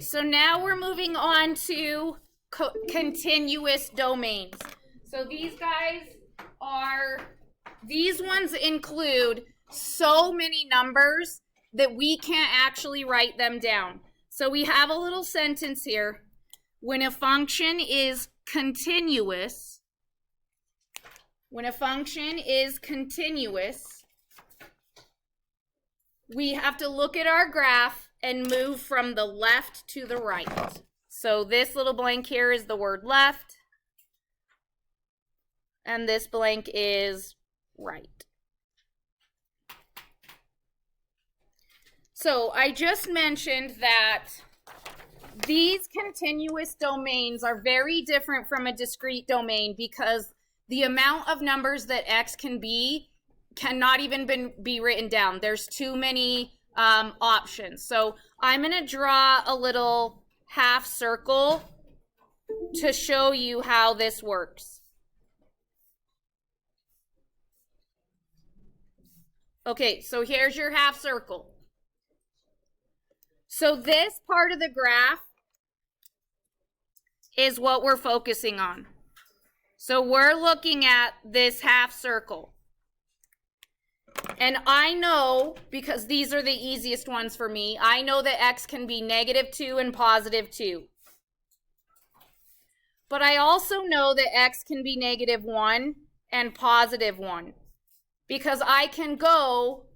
So now we're moving on to continuous domains. So these ones include so many numbers that we can't actually write them down. So we have a little sentence here. When a function is continuous, we have to look at our graph and move from the left to the right. So this little blank here is the word left, and this blank is right. So I just mentioned that these continuous domains are very different from a discrete domain because the amount of numbers that x can be cannot even be written down. There's too many options. So I'm going to draw a little half circle to show you how this works. Okay, so here's your half circle. So this part of the graph is what we're focusing on. So we're looking at this half circle. And I know, because these are the easiest ones for me, I know that x can be -2 and +2. But I also know that x can be -1 and +1. Because I can go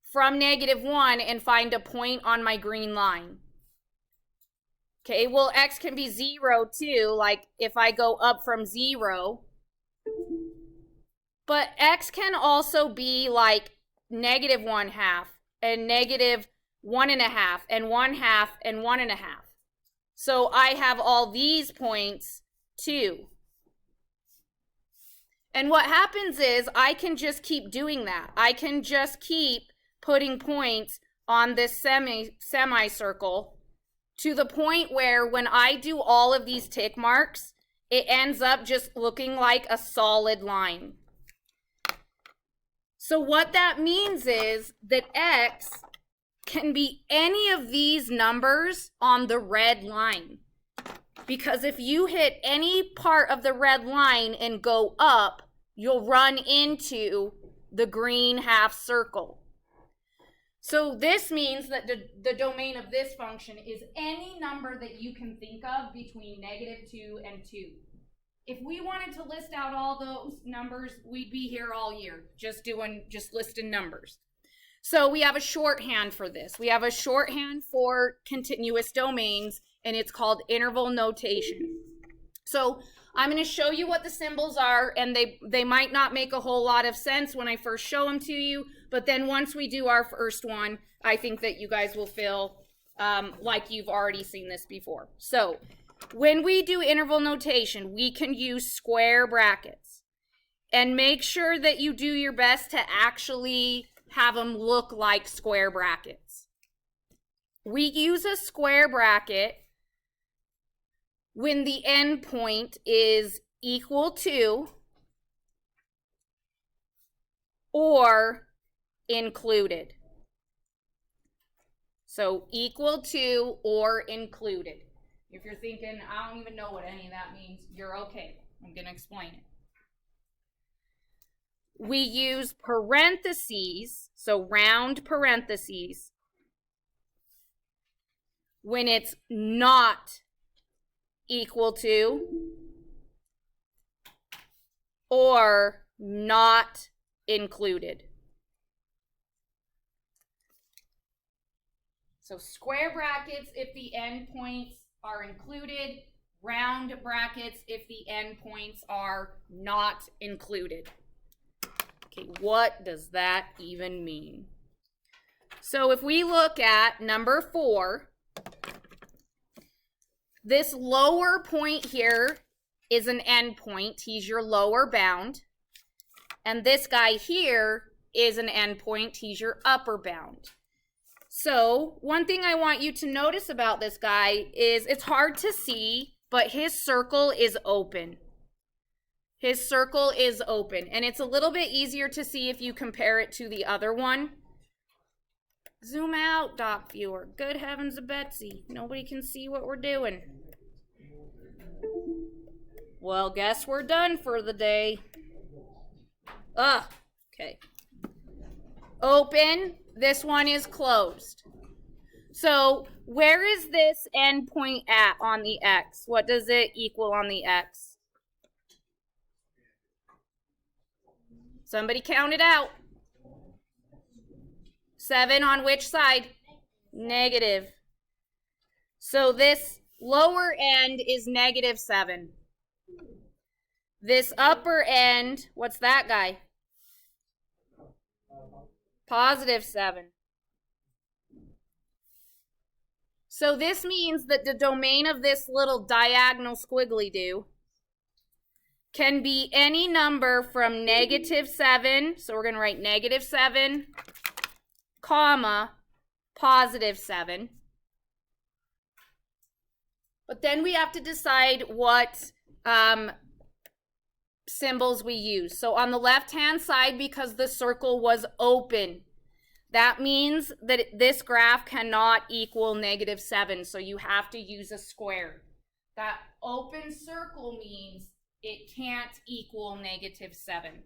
from -1 and find a point on my green line. Okay, well, x can be 0 too, like if I go up from 0. But x can also be like -1/2 and -1.5 and 1/2 and 1.5. So I have all these points too. And what happens is I can just keep doing that. I can just keep putting points on this semicircle to the point where when I do all of these tick marks, it ends up just looking like a solid line. So what that means is that x can be any of these numbers on the red line. Because if you hit any part of the red line and go up, you'll run into the green half circle. So this means that the domain of this function is any number that you can think of between -2 and 2. If we wanted to list out all those numbers, we'd be here all year, just listing numbers. So we have a shorthand for this. We have a shorthand for continuous domains, and it's called interval notation. So I'm going to show you what the symbols are, and they might not make a whole lot of sense when I first show them to you, but then once we do our first one, I think that you guys will feel like you've already seen this before. So when we do interval notation, we can use square brackets. And make sure that you do your best to actually have them look like square brackets. We use a square bracket when the endpoint is equal to or included. So equal to or included. If you're thinking, I don't even know what any of that means, you're okay. I'm going to explain it. We use parentheses, so round parentheses, when it's not equal to or not included. So square brackets if the endpoints are included, round brackets if the endpoints are not included. Okay, what does that even mean? So if we look at number 4, this lower point here is an endpoint. He's your lower bound. And this guy here is an endpoint. He's your upper bound. So one thing I want you to notice about this guy is it's hard to see, but his circle is open. His circle is open, and it's a little bit easier to see if you compare it to the other one. Zoom out, doc viewer. Good heavens of Betsy. Nobody can see what we're doing. Well, guess we're done for the day. Okay. Open. This one is closed. So where is this endpoint at on the x? What does it equal on the x? Somebody count it out. 7 on which side? Negative. So this lower end is -7. This upper end, what's that guy? +7. So this means that the domain of this little diagonal squiggly do can be any number from -7, so we're going to write -7, comma, +7. But then we have to decide what symbols we use. So on the left-hand side, because the circle was open, that means that this graph cannot equal -7, so you have to use a square. That open circle means it can't equal -7,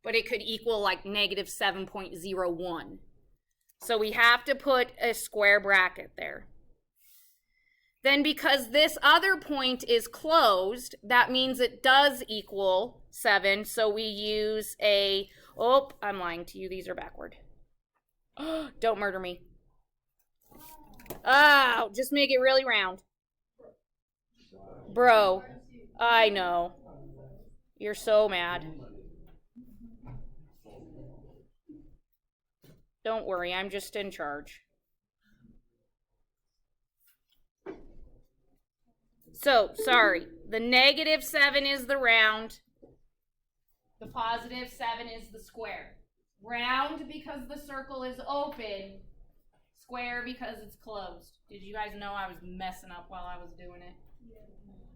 but it could equal like -7.01. So we have to put a square bracket there. Then because this other point is closed, that means it does equal 7, so we use a, oh, I'm lying to you, these are backward. Don't murder me. Oh, just make it really round. Bro, I know. You're so mad. Don't worry, I'm just in charge. So, sorry, the -7 is the round. The +7 is the square. Round because the circle is open. Square because it's closed. Did you guys know I was messing up while I was doing it? Yeah.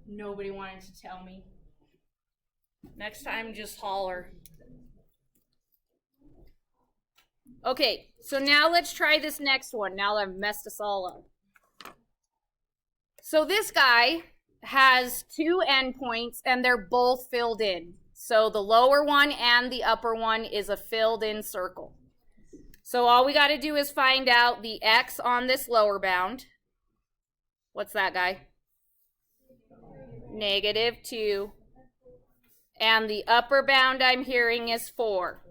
Nobody wanted to tell me. Next time, just holler. Okay, so now let's try this next one, now that I've messed us all up. So this guy has 2 endpoints, and they're both filled in. So the lower one and the upper one is a filled in circle. So all we got to do is find out the x on this lower bound. What's that guy? -2. And the upper bound I'm hearing is 4.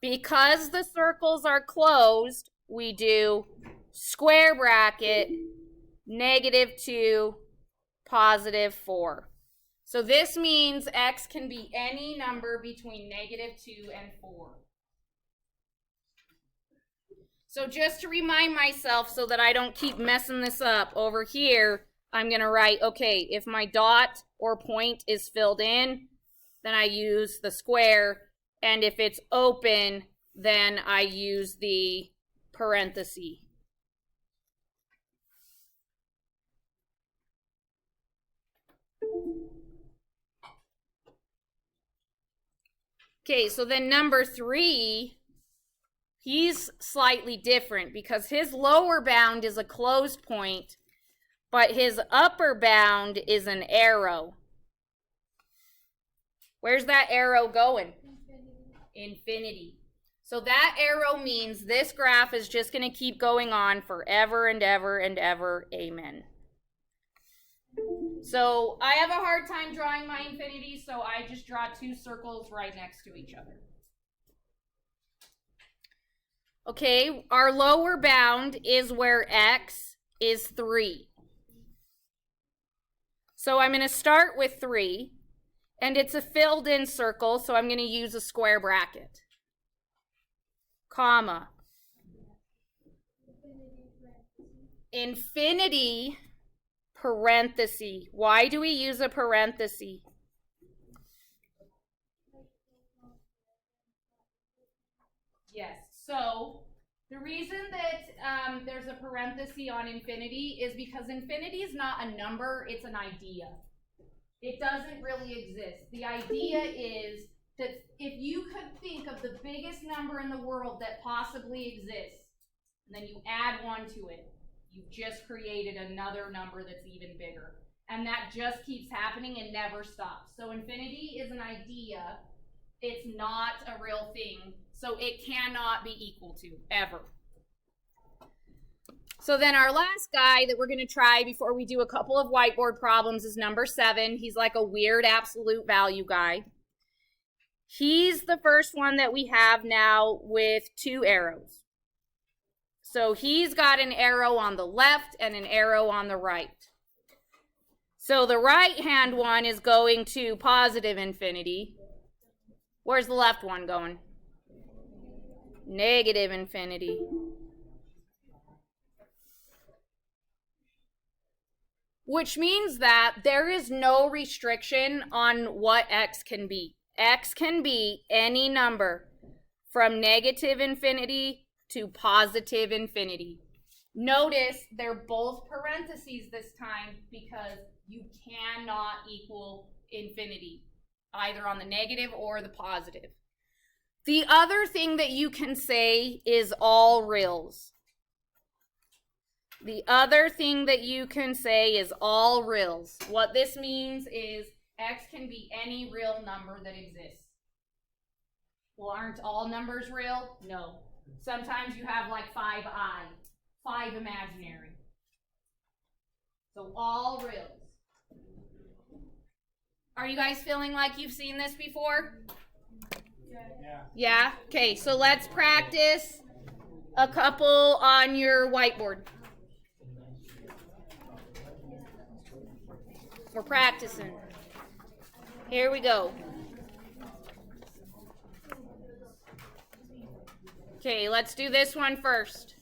Because the circles are closed, we do square bracket, -2, +4. So this means x can be any number between -2 and 4. So just to remind myself so that I don't keep messing this up, over here, I'm going to write, okay, if my dot or point is filled in, then I use the square. And if it's open, then I use the parenthesis. Okay, so then number 3, he's slightly different because his lower bound is a closed point, but his upper bound is an arrow. Where's that arrow going? Infinity. So that arrow means this graph is just going to keep going on forever and ever and ever. Amen. So I have a hard time drawing my infinity, so I just draw 2 circles right next to each other. Okay, our lower bound is where x is 3. So I'm going to start with 3, and it's a filled in circle, so I'm going to use a square bracket, comma, infinity, parenthesis. Why do we use a parenthesis? Yes, so the reason that there's a parenthesis on infinity is because infinity is not a number, it's an idea. It doesn't really exist. The idea is that if you could think of the biggest number in the world that possibly exists, and then you add 1 to it, you've just created another number that's even bigger. And that just keeps happening and never stops. So infinity is an idea. It's not a real thing. So it cannot be equal to, ever. So then our last guy that we're going to try before we do a couple of whiteboard problems is number 7. He's like a weird absolute value guy. He's the first one that we have now with 2 arrows. So he's got an arrow on the left and an arrow on the right. So the right-hand one is going to positive infinity. Where's the left one going? Negative infinity. Which means that there is no restriction on what x can be. X can be any number from negative infinity to positive infinity. Notice they're both parentheses this time because you cannot equal infinity, either on the negative or the positive. The other thing that you can say is all reals. The other thing that you can say is all reals. What this means is x can be any real number that exists. Well, aren't all numbers real? No. Sometimes you have like 5i, 5 imaginary. So all reals. Are you guys feeling like you've seen this before? Yeah? Okay, so let's practice a couple on your whiteboard. We're practicing. Here we go. Okay, let's do this one first.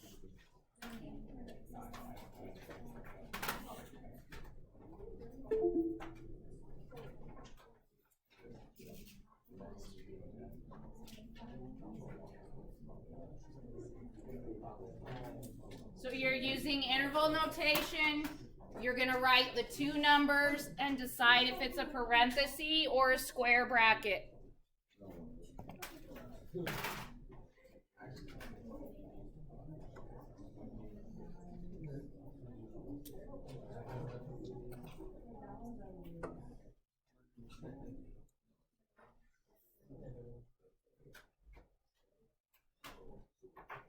So you're using interval notation. You're going to write the 2 numbers and decide if it's a parenthesis or a square bracket.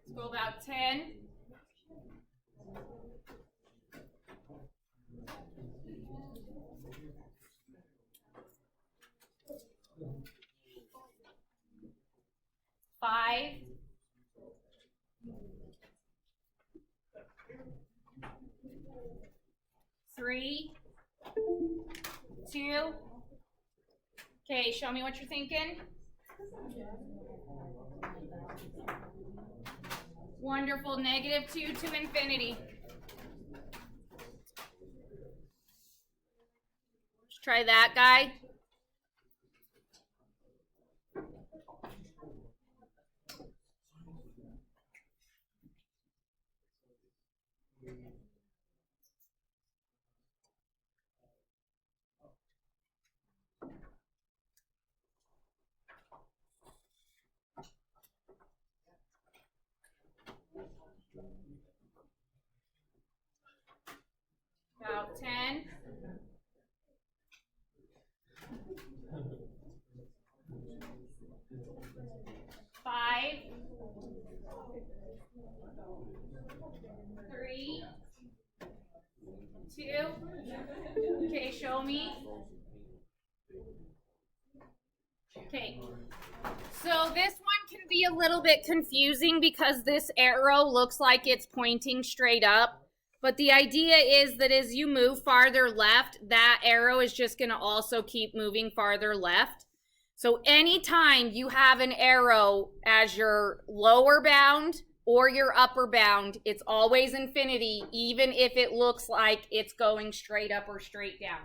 Let's go about 10. Five. 3, 2. Okay, show me what you're thinking. Wonderful. -2 to infinity. Let's try that guy. About 10. Five. 3, 2. Okay, show me. Okay. So this one can be a little bit confusing because this arrow looks like it's pointing straight up. But the idea is that as you move farther left, that arrow is just going to also keep moving farther left. So anytime you have an arrow as your lower bound or your upper bound, it's always infinity, even if it looks like it's going straight up or straight down.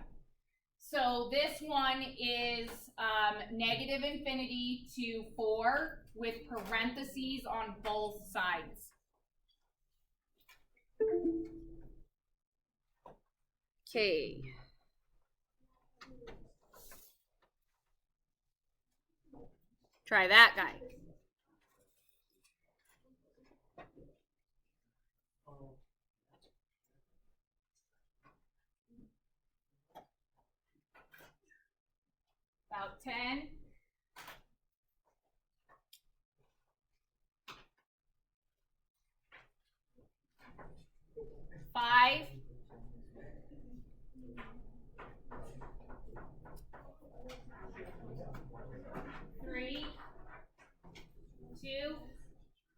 So this one is negative infinity to 4 with parentheses on both sides. Okay. Try that guy. About 10. 5. 3. 2.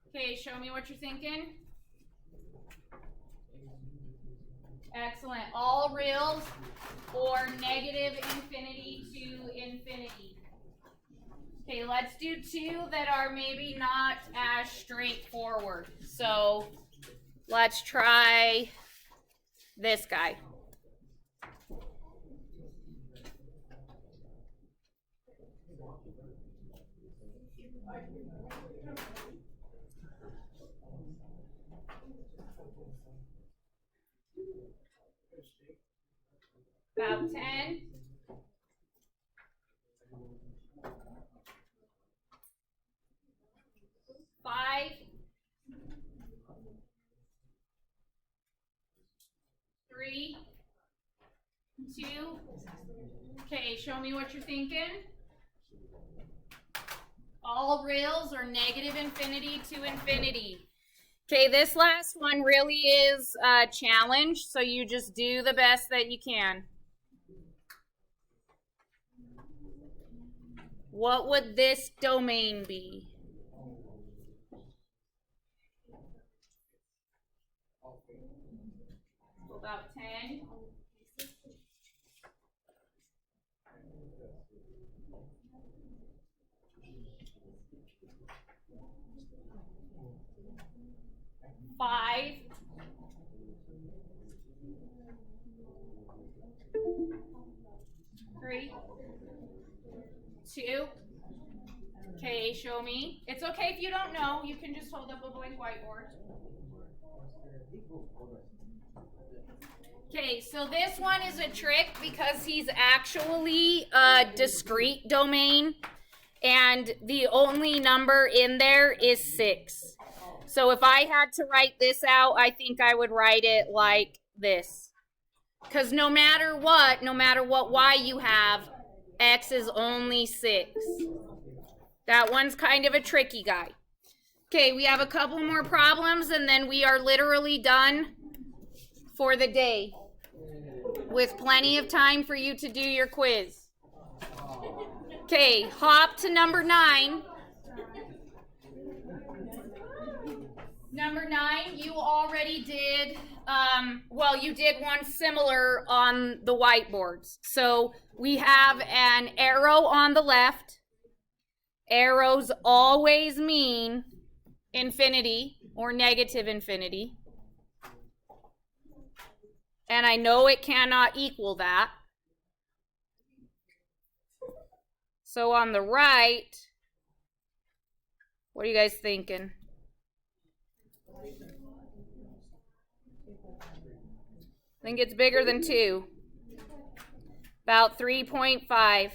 Okay, show me what you're thinking. Excellent. All reals or negative infinity to infinity. Okay, let's do 2 that are maybe not as straightforward. So let's try this guy. About 10. 5. 3. 2. Okay, show me what you're thinking. All reals are negative infinity to infinity. Okay, this last one really is a challenge, so you just do the best that you can. What would this domain be? About 10. 5. 3. 2. Okay, show me. It's okay if you don't know. You can just hold up a blank whiteboard. Okay, so this one is a trick because he's actually a discrete domain and the only number in there is 6. So if I had to write this out, I think I would write it like this. Because no matter what y you have, x is only 6. That one's kind of a tricky guy. Okay, we have a couple more problems and then we are literally done for the day, with plenty of time for you to do your quiz. Okay, hop to number 9. Number 9, you already did, you did one similar on the whiteboards. So we have an arrow on the left. Arrows always mean infinity or negative infinity. And I know it cannot equal that. So on the right, what are you guys thinking? I think it's bigger than 2. About 3.5.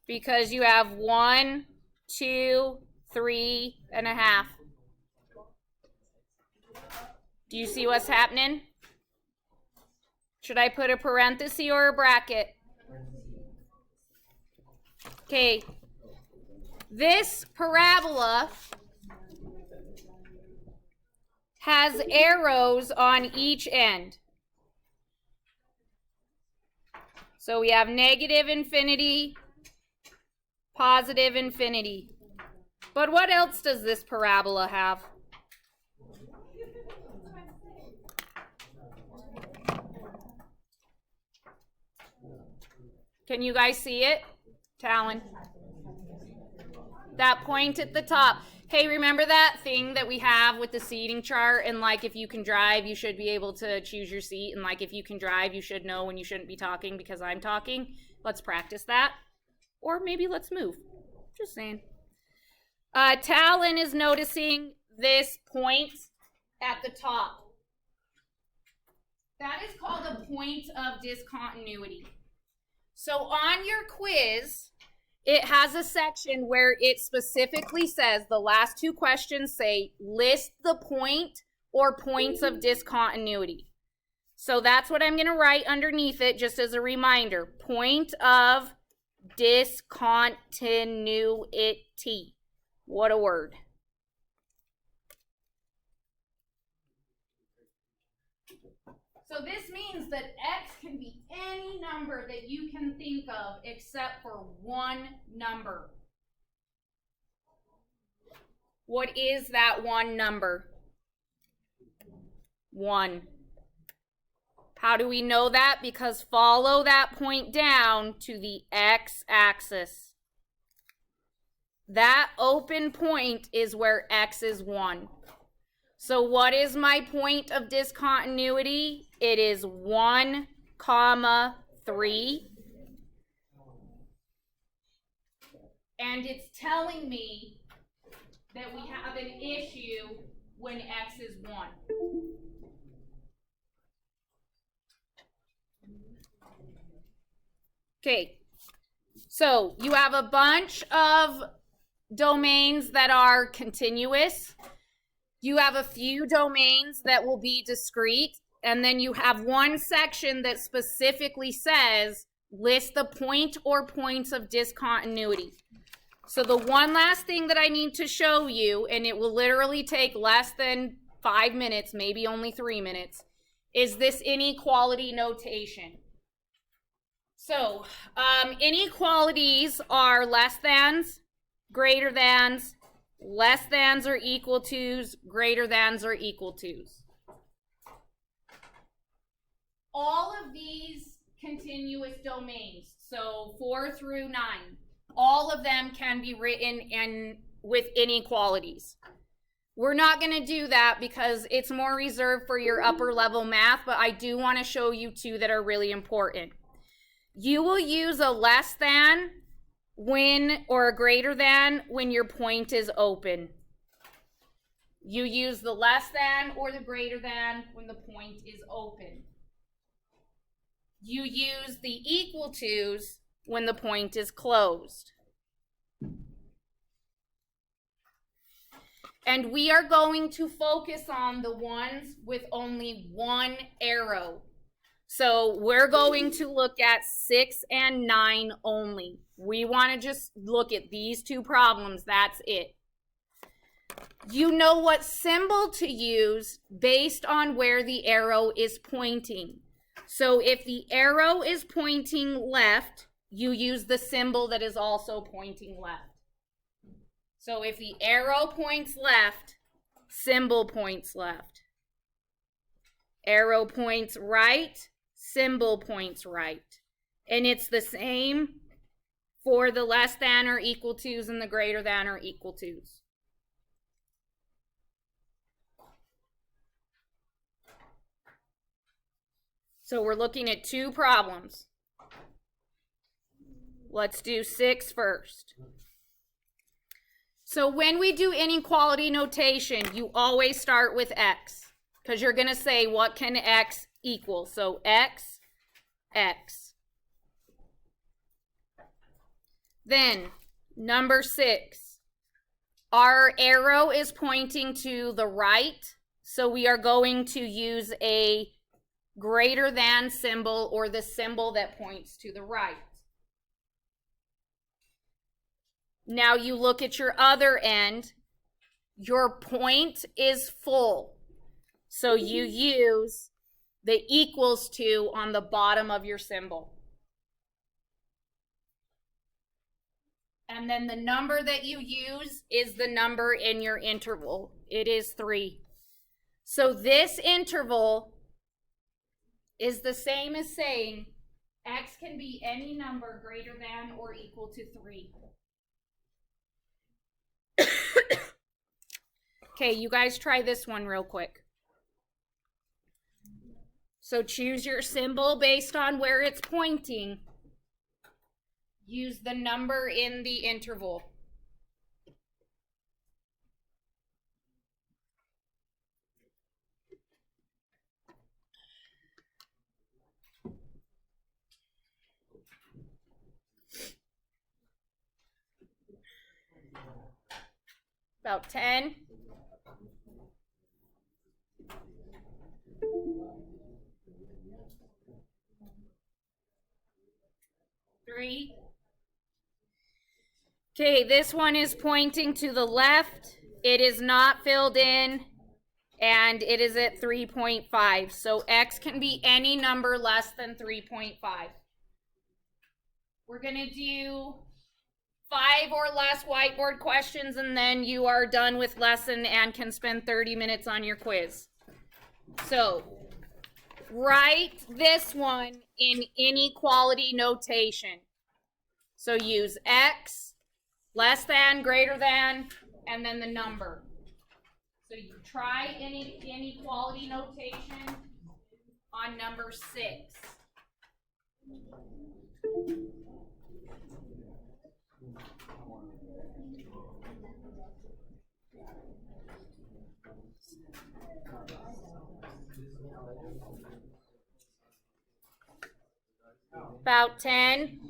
Because you have 1, 2, 3.5. Do you see what's happening? Should I put a parenthesis or a bracket? Okay. This parabola has arrows on each end. So we have negative infinity, positive infinity. But what else does this parabola have? Can you guys see it? Talon. That point at the top. Hey, remember that thing that we have with the seating chart? And like, if you can drive, you should be able to choose your seat. And like, if you can drive, you should know when you shouldn't be talking because I'm talking. Let's practice that. Or maybe let's move. Just saying. Talon is noticing this point at the top. That is called a point of discontinuity. So on your quiz, it has a section where it specifically says, the last two questions say, list the point or points of discontinuity. So that's what I'm going to write underneath it just as a reminder. Point of discontinuity. What a word. So this means that x can be any number that you can think of except for one number. What is that one number? 1. How do we know that? Because follow that point down to the x-axis. That open point is where x is 1. So what is my point of discontinuity? It is 1, 3. And it's telling me that we have an issue when x is 1. Okay, so you have a bunch of domains that are continuous. You have a few domains that will be discrete. And then you have one section that specifically says, list the point or points of discontinuity. So the one last thing that I need to show you, and it will literally take less than 5 minutes, maybe only 3 minutes, is this inequality notation. So inequalities are less thans, greater thans, less thans or equal tos, greater thans or equal tos. All of these continuous domains, so 4 through 9, all of them can be written in with inequalities. We're not going to do that because it's more reserved for your upper level math, but I do want to show you two that are really important. You will use a less than when or a greater than when your point is open. You use the less than or the greater than when the point is open. You use the equal tos when the point is closed. And we are going to focus on the ones with only one arrow. So we're going to look at 6 and 9 only. We want to just look at these two problems. That's it. You know what symbol to use based on where the arrow is pointing. So if the arrow is pointing left, you use the symbol that is also pointing left. So if the arrow points left, symbol points left. Arrow points right, symbol points right. And it's the same for the less than or equal tos and the greater than or equal tos. So we're looking at two problems. Let's do 6 first. So when we do inequality notation, you always start with x, because you're going to say, what can x equal? So x, x. Then, number 6. Our arrow is pointing to the right, so we are going to use a greater than symbol or the symbol that points to the right. Now you look at your other end, your point is full. So you use the equals to on the bottom of your symbol. And then the number that you use is the number in your interval. It is 3. So this interval is the same as saying x can be any number greater than or equal to 3. Okay, you guys try this one real quick. So choose your symbol based on where it's pointing. Use the number in the interval. About 10. 3. Okay, this one is pointing to the left. It is not filled in, and it is at 3.5. So X can be any number less than 3.5. We're going to do 5 or less whiteboard questions, and then you are done with lesson and can spend 30 minutes on your quiz. So write this one in inequality notation. So use X, less than, greater than, and then the number. So you try inequality notation on number 6. About 10.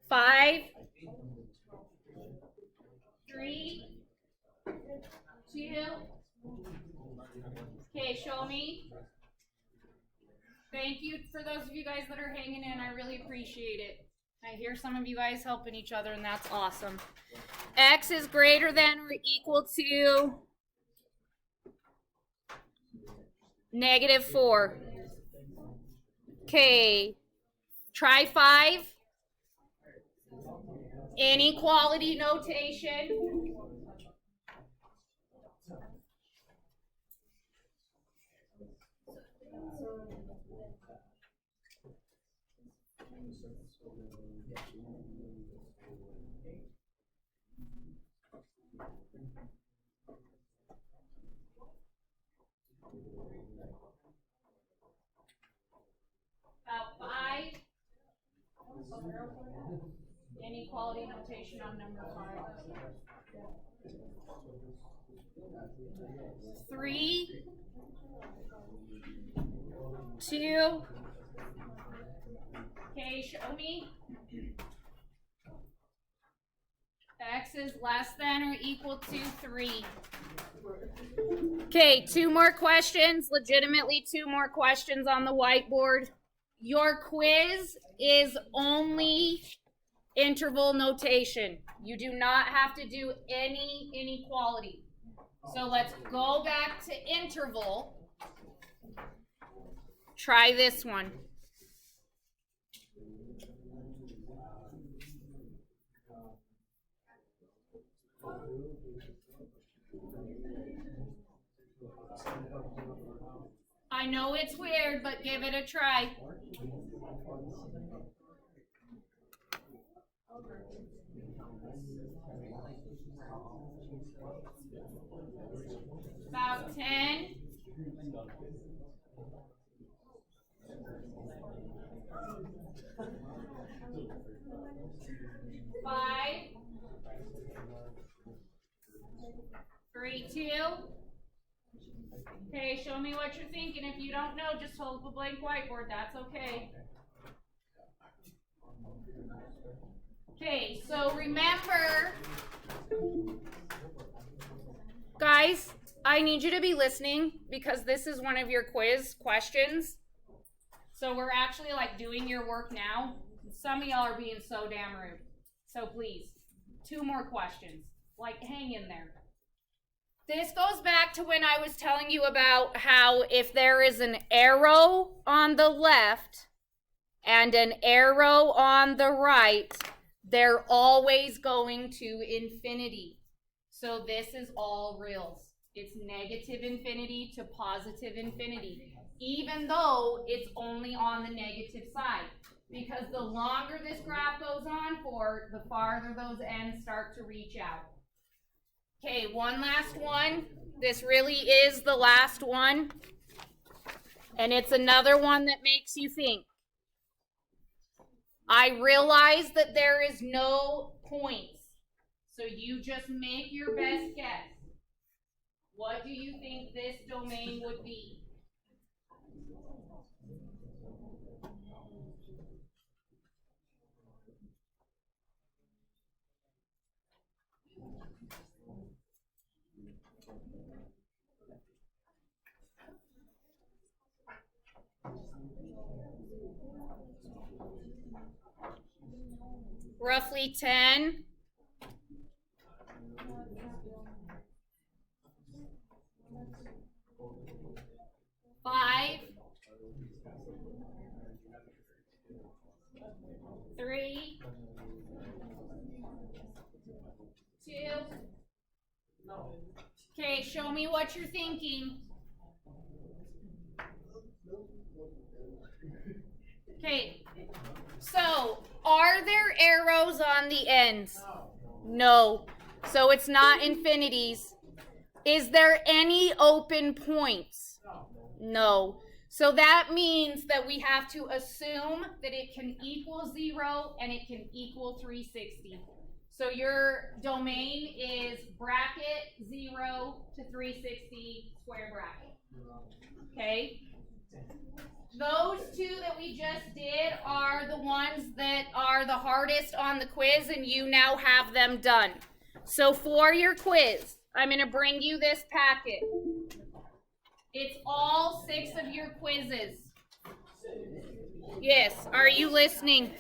Five, 3, 2. Okay, show me. Thank you for those of you guys that are hanging in. I really appreciate it. I hear some of you guys helping each other, and that's awesome. X is greater than or equal to -4. Okay, try 5. Inequality notation. About 5. Inequality notation on number 5. 3, 2. Okay, show me. X is less than or equal to 3. Okay, 2 more questions. Legitimately 2 more questions on the whiteboard. Your quiz is only interval notation. You do not have to do any inequality. So let's go back to interval. Try this one. I know it's weird, but give it a try. About 10. 5. 3, 2. Okay, show me what you're thinking. If you don't know, just hold up a blank whiteboard. That's okay. Okay, so remember, guys, I need you to be listening because this is one of your quiz questions. So we're actually like doing your work now. Some of y'all are being so damn rude. So please, 2 more questions. Like, hang in there. This goes back to when I was telling you about how if there is an arrow on the left and an arrow on the right, they're always going to infinity. So this is all reals. It's negative infinity to positive infinity, even though it's only on the negative side. Because the longer this graph goes on for, the farther those ends start to reach out. Okay, one last one. This really is the last one. And it's another one that makes you think. I realize that there is no points. So you just make your best guess. What do you think this domain would be? Roughly 10. Five. 3. 2. Okay, show me what you're thinking. Okay, so are there arrows on the ends? No. So it's not infinities. Is there any open points? No. So that means that we have to assume that it can equal 0 and it can equal 360. So your domain is bracket 0 to 360 square bracket. Okay? Those two that we just did are the ones that are the hardest on the quiz, and you now have them done. So for your quiz, I'm going to bring you this packet. It's all 6 of your quizzes. Yes, are you listening?